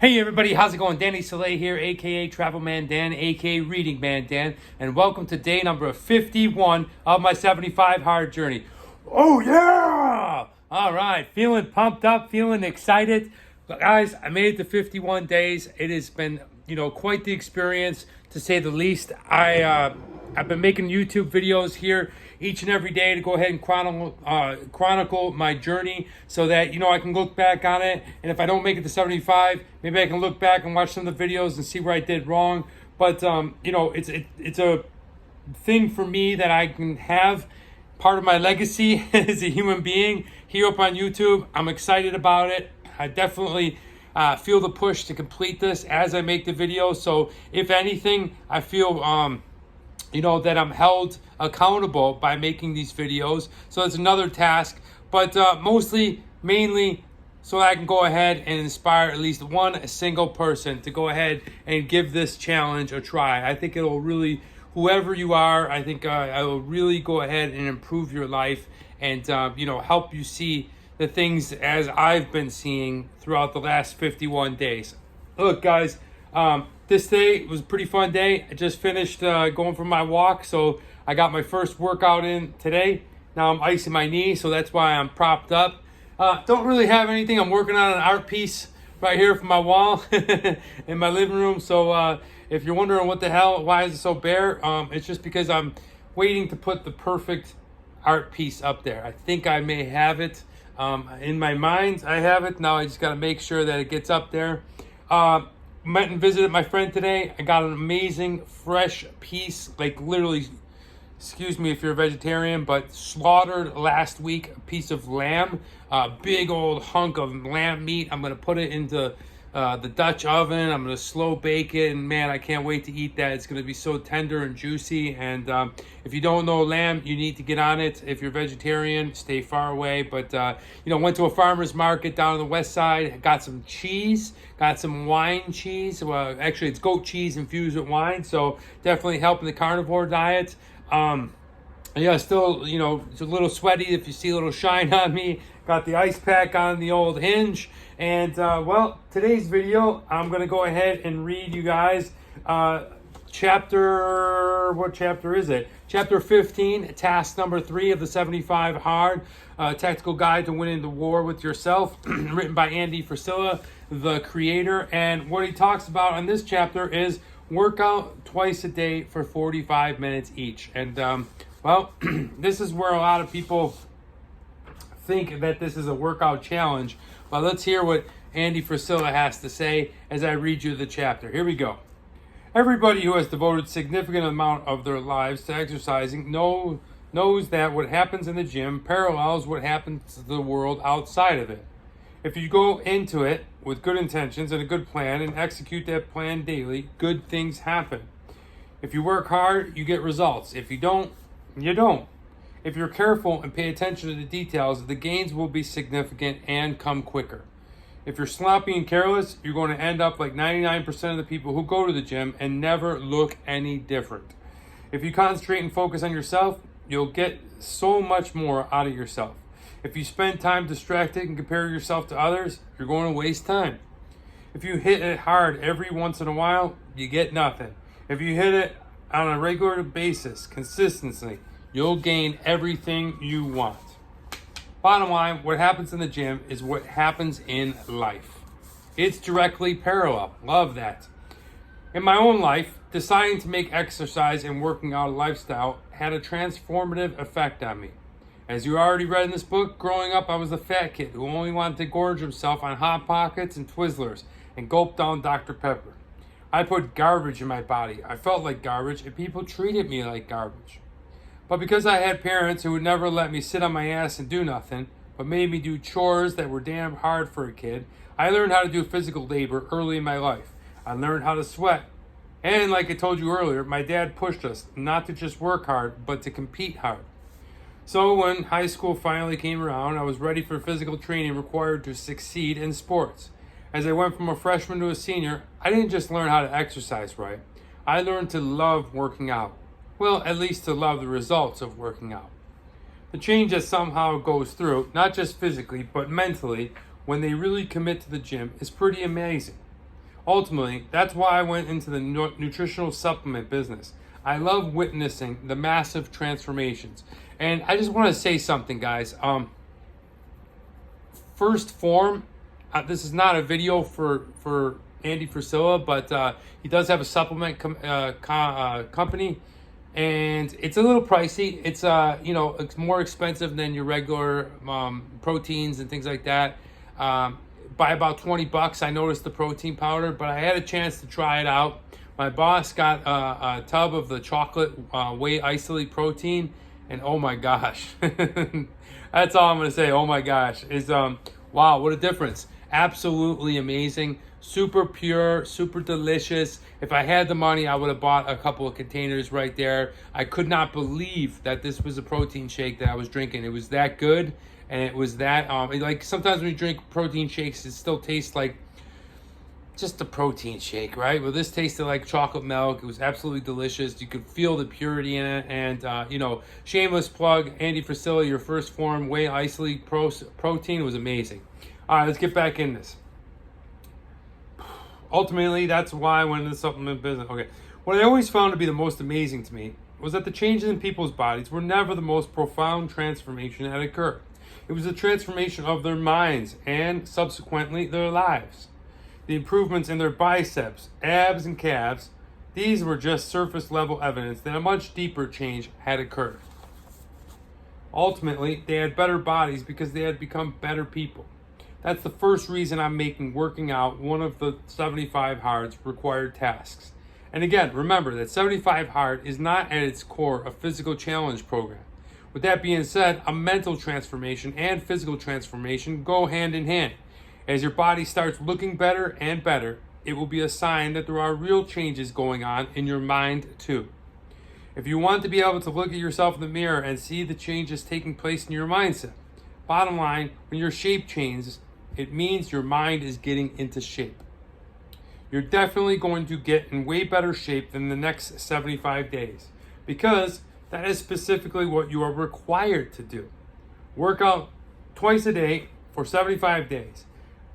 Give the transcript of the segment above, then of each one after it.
Hey everybody, how's it going? Danny Soleil here, aka Travel Man Dan, aka Reading Man Dan, and welcome to day number 51 of my 75 hard journey. Oh yeah! All right, feeling pumped up, feeling excited. But guys, I made it to 51 days. It has been, quite the experience to say the least. I've been making YouTube videos here each and every day to go ahead and chronicle my journey so that, I can look back on it. And if I don't make it to 75, maybe I can look back and watch some of the videos and see where I did wrong. But, it's a thing for me that I can have part of my legacy as a human being here up on YouTube. I'm excited about it. I definitely feel the push to complete this as I make the video. So if anything, I feel that I'm held accountable by making these videos. So it's another task, but mainly so I can go ahead and inspire at least one single person to go ahead and give this challenge a try. I think it'll really, whoever you are, I think I will really go ahead and improve your life and, help you see the things as I've been seeing throughout the last 51 days. Look, guys, this day was a pretty fun day. I just finished going for my walk, so I got my first workout in today. Now I'm icing my knee, so that's why I'm propped up. Don't really have anything. I'm working on an art piece right here for my wall in my living room. So if you're wondering why is it so bare, it's just because I'm waiting to put the perfect art piece up there. I think I may have it in my mind. I have it. Now I just got to make sure that it gets up there. Went and visited my friend today. I got an amazing fresh piece, like literally, excuse me if you're a vegetarian, but slaughtered last week, a piece of lamb, a big old hunk of lamb meat. I'm going to put it into the Dutch oven. I'm going to slow bake it, and man, I can't wait to eat that. It's going to be so tender and juicy. And if you don't know lamb, you need to get on it. If you're vegetarian, stay far away. But went to a farmer's market down on the west side, got some cheese, got some wine cheese. Well, actually, it's goat cheese infused with wine, so definitely helping the carnivore diet. Still, it's a little sweaty if you see a little shine on me. Got the ice pack on the old hinge. And, today's video, I'm going to go ahead and read you guys what chapter is it? Chapter 15, task number 3 of the 75 Hard, Tactical Guide to Winning the War with Yourself, written by Andy Frisella, the creator. And what he talks about in this chapter is workout twice a day for 45 minutes each. And, this is where a lot of people think that this is a workout challenge. But let's hear what Andy Frisella has to say as I read you the chapter. Here we go. Everybody who has devoted significant amount of their lives to exercising knows that what happens in the gym parallels what happens to the world outside of it. If you go into it with good intentions and a good plan and execute that plan daily, good things happen. If you work hard, you get results. If you don't, you don't. If you're careful and pay attention to the details, the gains will be significant and come quicker. If you're sloppy and careless, you're going to end up like 99% of the people who go to the gym and never look any different. If you concentrate and focus on yourself, you'll get so much more out of yourself. If you spend time distracted and compare yourself to others, you're going to waste time. If you hit it hard every once in a while, you get nothing. If you hit it on a regular basis, consistently, you'll gain everything you want. Bottom line, what happens in the gym is what happens in life. It's directly parallel. Love that. In my own life, deciding to make exercise and working out a lifestyle had a transformative effect on me. As you already read in this book, growing up I was a fat kid who only wanted to gorge himself on Hot Pockets and Twizzlers and gulp down Dr. Pepper. I put garbage in my body. I felt like garbage and people treated me like garbage. But because I had parents who would never let me sit on my ass and do nothing, but made me do chores that were damn hard for a kid, I learned how to do physical labor early in my life. I learned how to sweat. And like I told you earlier, my dad pushed us not to just work hard, but to compete hard. So when high school finally came around, I was ready for physical training required to succeed in sports. As I went from a freshman to a senior, I didn't just learn how to exercise right. I learned to love working out. Well, at least to love the results of working out. The change that somehow goes through, not just physically, but mentally, when they really commit to the gym is pretty amazing. Ultimately, that's why I went into the nutritional supplement business. I love witnessing the massive transformations. And I just want to say something, guys. 1st Phorm, this is not a video for Andy Frisella, but he does have a supplement company, and it's a little pricey. It's it's more expensive than your regular proteins and things like that. By about $20, I noticed the protein powder, but I had a chance to try it out. My boss got a tub of the chocolate whey isolate protein, and oh my gosh, that's all I'm gonna say. Oh my gosh, is wow, what a difference! Absolutely amazing, super pure, super delicious. If I had the money, I would have bought a couple of containers right there. I could not believe that this was a protein shake that I was drinking. It was that good, and it was that like sometimes when you drink protein shakes, it still tastes like just a protein shake, right? Well, this tasted like chocolate milk. It was absolutely delicious. You could feel the purity in it. And, shameless plug, Andy Frisella, your 1st Phorm whey isolate protein was amazing. All right, let's get back in this. Ultimately, that's why I went into the supplement business. Okay, what I always found to be the most amazing to me was that the changes in people's bodies were never the most profound transformation that occurred. It was the transformation of their minds and, subsequently, their lives. The improvements in their biceps, abs, and calves, these were just surface level evidence that a much deeper change had occurred. Ultimately, they had better bodies because they had become better people. That's the first reason I'm making working out one of the 75 Hard's required tasks. And again, remember that 75 Hard is not at its core a physical challenge program. With that being said, a mental transformation and physical transformation go hand in hand. As your body starts looking better and better, it will be a sign that there are real changes going on in your mind too. If you want to be able to look at yourself in the mirror and see the changes taking place in your mindset, bottom line, when your shape changes, it means your mind is getting into shape. You're definitely going to get in way better shape than the next 75 days because that is specifically what you are required to do. Work out twice a day for 75 days.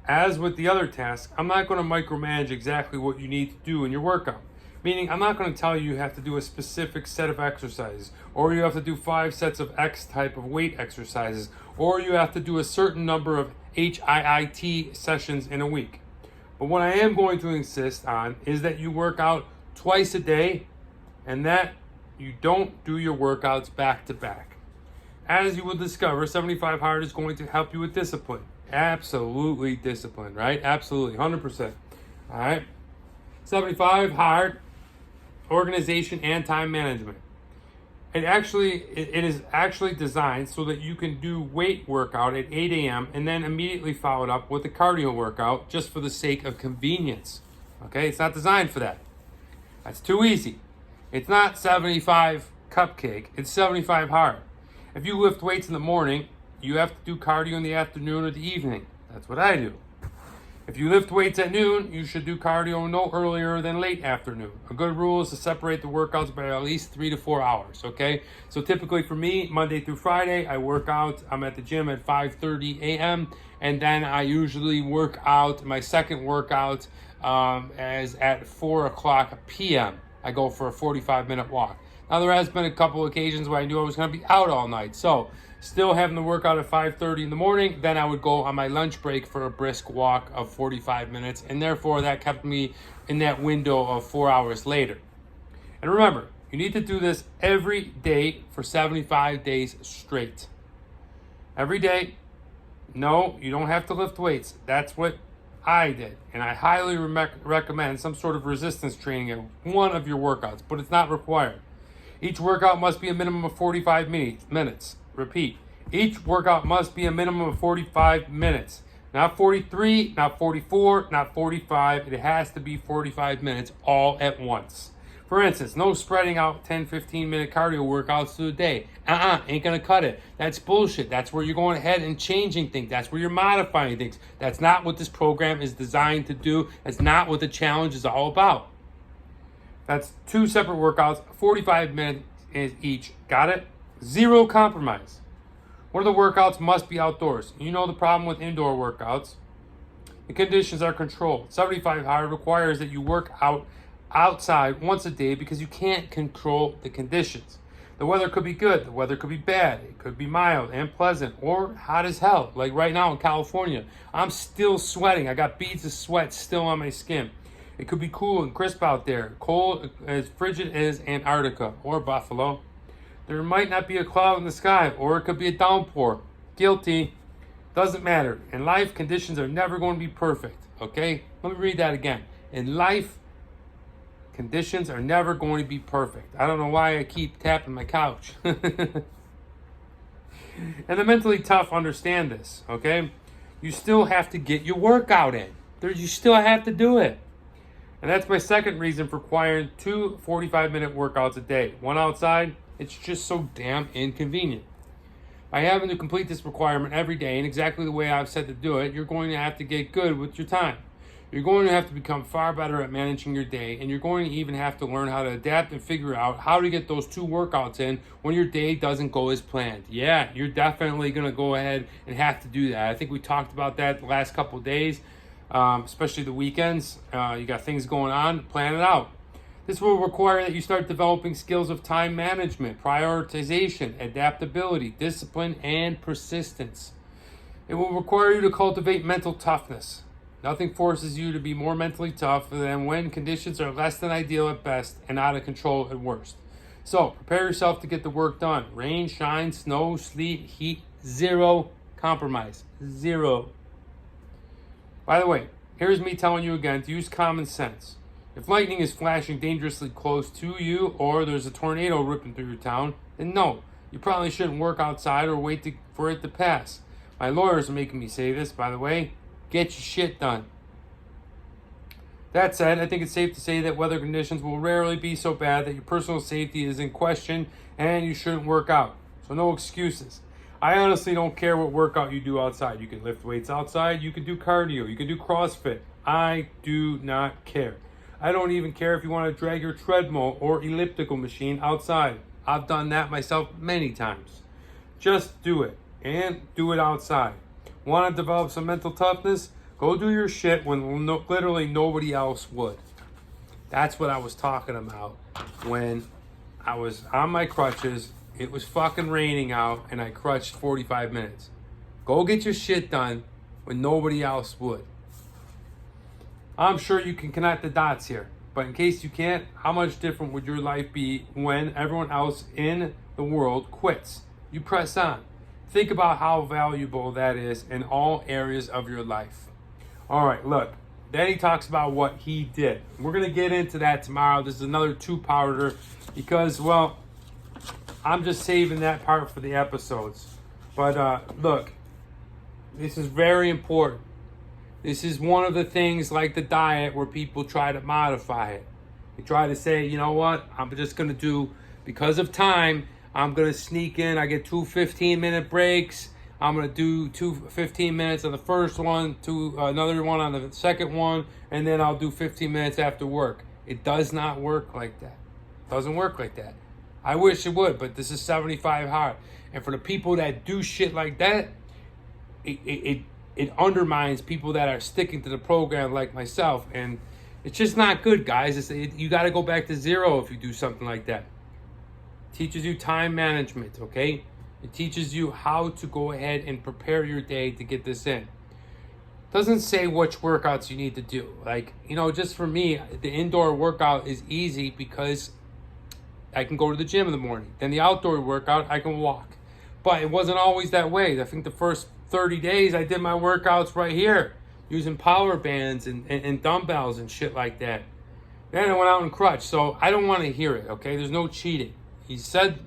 As with the other tasks, I'm not going to micromanage exactly what you need to do in your workout. Meaning, I'm not going to tell you have to do a specific set of exercises, or you have to do 5 sets of X type of weight exercises, or you have to do a certain number of HIIT sessions in a week. But what I am going to insist on is that you work out twice a day and that you don't do your workouts back to back. As you will discover, 75 Hard is going to help you with discipline. Absolutely discipline, right? Absolutely, 100%. All right. 75 Hard, organization and time management. It is actually designed so that you can do weight workout at 8 a.m. and then immediately follow it up with a cardio workout just for the sake of convenience. Okay, it's not designed for that. That's too easy. It's not 75 cupcake, it's 75 Hard. If you lift weights in the morning, you have to do cardio in the afternoon or the evening. That's what I do. If you lift weights at noon, you should do cardio no earlier than late afternoon. A good rule is to separate the workouts by at least 3 to 4 hours, okay? So typically for me, Monday through Friday, I work out. I'm at the gym at 5:30 a.m. And then I usually work out my second workout as at 4 o'clock p.m. I go for a 45-minute walk. Now, there has been a couple occasions where I knew I was going to be out all night. So still having the workout at 5:30 in the morning, then I would go on my lunch break for a brisk walk of 45 minutes, and therefore that kept me in that window of 4 hours later. And remember, you need to do this every day for 75 days straight. Every day. No, you don't have to lift weights. That's what I did, and I highly recommend some sort of resistance training at one of your workouts, but it's not required. Each workout must be a minimum of 45 minutes. Repeat, each workout must be a minimum of 45 minutes. Not 43, not 44, not 45. It has to be 45 minutes all at once. For instance, no spreading out 10, 15-minute cardio workouts through the day. Ain't gonna cut it. That's bullshit. That's where you're going ahead and changing things. That's where you're modifying things. That's not what this program is designed to do. That's not what the challenge is all about. That's 2 separate workouts, 45 minutes each. Got it? Zero compromise. One of the workouts must be outdoors. You know the problem with indoor workouts. The conditions are controlled. 75 hard requires that you work out outside once a day because you can't control the conditions. The weather could be good, the weather could be bad, it could be mild and pleasant, or hot as hell. Like right now in California, I'm still sweating. I got beads of sweat still on my skin. It could be cool and crisp out there, cold as frigid as Antarctica or Buffalo. There might not be a cloud in the sky, or it could be a downpour. Guilty. Doesn't matter. In life, conditions are never going to be perfect, okay? Let me read that again. In life, conditions are never going to be perfect. I don't know why I keep tapping my couch. And the mentally tough understand this, okay? You still have to get your workout in. You still have to do it. And that's my second reason for requiring 2 45-minute workouts a day. One outside, it's just so damn inconvenient. By having to complete this requirement every day in exactly the way I've said to do it, you're going to have to get good with your time. You're going to have to become far better at managing your day, and you're going to even have to learn how to adapt and figure out how to get those 2 workouts in when your day doesn't go as planned. Yeah, you're definitely going to go ahead and have to do that. I think we talked about that the last couple of days, especially the weekends. You got things going on, plan it out. This will require that you start developing skills of time management, prioritization, adaptability, discipline, and persistence. It will require you to cultivate mental toughness. Nothing forces you to be more mentally tough than when conditions are less than ideal at best and out of control at worst. So, prepare yourself to get the work done. Rain, shine, snow, sleet, heat, zero compromise. Zero. By the way, here's me telling you again to use common sense. If lightning is flashing dangerously close to you or there's a tornado ripping through your town, then no, you probably shouldn't work outside or wait for it to pass. My lawyers are making me say this, by the way. Get your shit done. That said, I think it's safe to say that weather conditions will rarely be so bad that your personal safety is in question and you shouldn't work out. So no excuses. I honestly don't care what workout you do outside. You can lift weights outside, you can do cardio, you can do CrossFit. I do not care. I don't even care if you want to drag your treadmill or elliptical machine outside. I've done that myself many times. Just do it, and do it outside. Want to develop some mental toughness? Go do your shit when literally nobody else would. That's what I was talking about when I was on my crutches. It was fucking raining out, and I crutched 45 minutes. Go get your shit done when nobody else would. I'm sure you can connect the dots here, but in case you can't, how much different would your life be when everyone else in the world quits? You press on. Think about how valuable that is in all areas of your life. All right, look, then he talks about what he did. We're going to get into that tomorrow. This is another 2-parter because, well, I'm just saving that part for the episodes. But look, this is very important. This is one of the things like the diet where people try to modify it. They try to say, you know what, I'm just going to do, because of time, I'm going to sneak in. I get 2 15-minute breaks. I'm going to do 2 15 minutes on the first one, another one on the second one, and then I'll do 15 minutes after work. It does not work like that. It doesn't work like that. I wish it would, but this is 75 hard. And for the people that do shit like that, it undermines people that are sticking to the program like myself. And it's just not good, guys. You got to go back to zero if you do something like that. It teaches you time management, okay? It teaches you how to go ahead and prepare your day to get this in. It doesn't say which workouts you need to do. Like, you know, just for me, the indoor workout is easy because I can go to the gym in the morning. Then the outdoor workout, I can walk. But it wasn't always that way. I think the first 30 days I did my workouts right here using power bands and dumbbells and shit like that. Then I went out and crutched. So I don't want to hear it, okay? There's no cheating. He said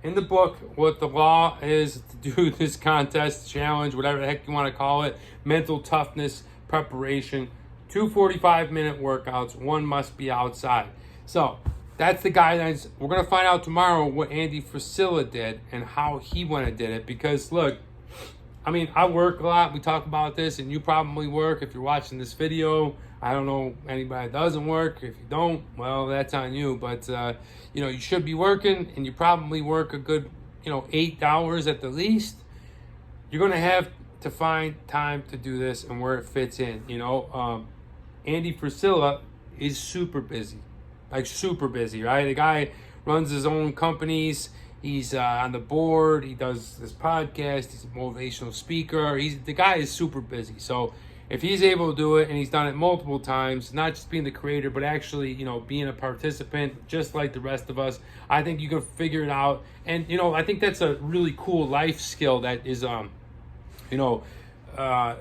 in the book what the law is to do this contest, challenge, whatever the heck you want to call it, mental toughness, preparation, 2 45-minute workouts, 1 must be outside. So that's the guidelines. We're going to find out tomorrow what Andy Frisella did and how he went and did it. Because, look, I mean, I work a lot. We talk about this, and you probably work if you're watching this video. I don't know anybody that doesn't work. If you don't, well, that's on you. But, you know, you should be working, and you probably work a good, 8 hours at the least. You're going to have to find time to do this and where it fits in. Andy Frisella is super busy, like super busy, right? The guy runs his own companies. He's on the board. He does this podcast. He's a motivational speaker. The guy is super busy. So if he's able to do it, and he's done it multiple times, not just being the creator, but actually, being a participant, just like the rest of us, I think you can figure it out. And, I think that's a really cool life skill that is,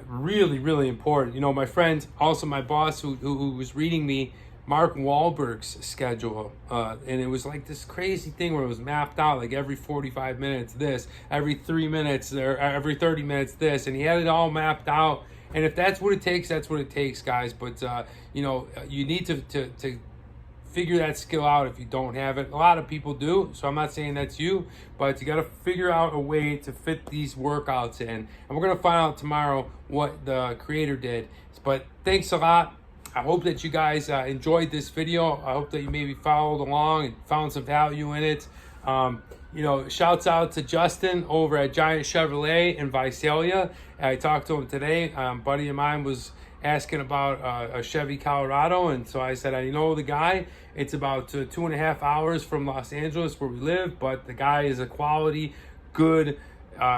really, really important. My friend, also my boss who was reading me Mark Wahlberg's schedule, and it was like this crazy thing where it was mapped out, like every 45 minutes this, every 3 minutes, or every 30 minutes this, and he had it all mapped out. And if that's what it takes, that's what it takes, guys. But you need to figure that skill out if you don't have it. A lot of people do, so I'm not saying that's you, but you got to figure out a way to fit these workouts in. And we're going to find out tomorrow what the creator did. But thanks a lot. I hope that you guys enjoyed this video. I hope that you maybe followed along and found some value in it. Shouts out to Justin over at Giant Chevrolet in Visalia. I talked to him today. A buddy of mine was asking about a Chevy Colorado, and so I said, I know the guy. It's about 2.5 hours from Los Angeles where we live, but the guy is a quality, good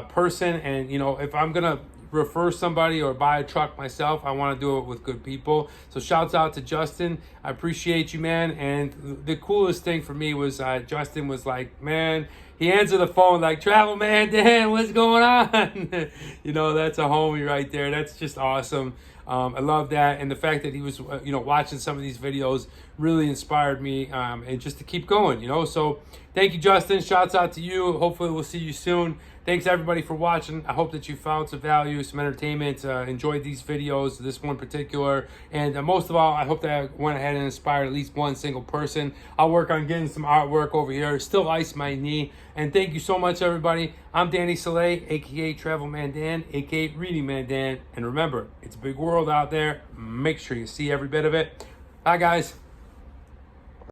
person. And if I'm gonna refer somebody or buy a truck myself, I want to do it with good people. So shouts out to Justin. I appreciate you, man. And the coolest thing for me was Justin was like, man, he answered the phone like, Travel Man Dan, what's going on? That's a homie right there. That's just awesome. I love that. And the fact that he was watching some of these videos really inspired me, and just to keep going. So thank you, Justin. Shouts out to you. Hopefully we'll see you soon. Thanks everybody for watching. I hope that you found some value, some entertainment, enjoyed these videos, this one particular. And most of all, I hope that I went ahead and inspired at least one single person. I'll work on getting some artwork over here. Still ice my knee. And thank you so much, everybody. I'm Danny Soleil, a.k.a. Travel Man Dan, a.k.a. Reading Man Dan. And remember, it's a big world out there. Make sure you see every bit of it. Bye, guys.